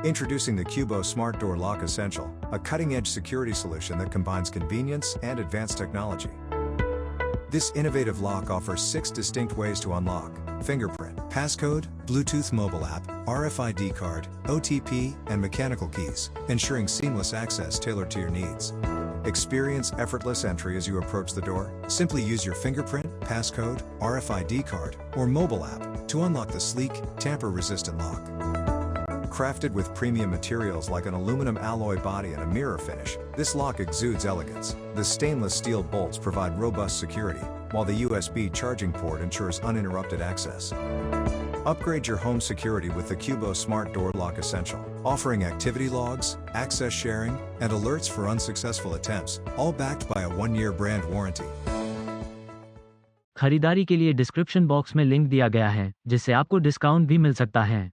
Introducing the QUBO Smart Door Lock Essential, a cutting-edge security solution that combines convenience and advanced technology. This innovative lock offers 6 distinct ways to unlock: fingerprint, passcode, Bluetooth mobile app, RFID card, OTP, and mechanical keys, ensuring seamless access tailored to your needs. Experience effortless entry as you approach the door. Simply use your fingerprint, passcode, RFID card, or mobile app to unlock the sleek, tamper-resistant lock. Crafted with premium materials like an aluminum alloy body and a mirror finish, this lock exudes elegance. The stainless steel bolts provide robust security, while the USB charging port ensures uninterrupted access. Upgrade your home security with the QUBO Smart Door Lock Essential, offering activity logs, access sharing, and alerts for unsuccessful attempts, all backed by a 1-year brand warranty. खरीदारी के लिए description box में link दिया गया है, जिससे आपको discount भी मिल सकता है।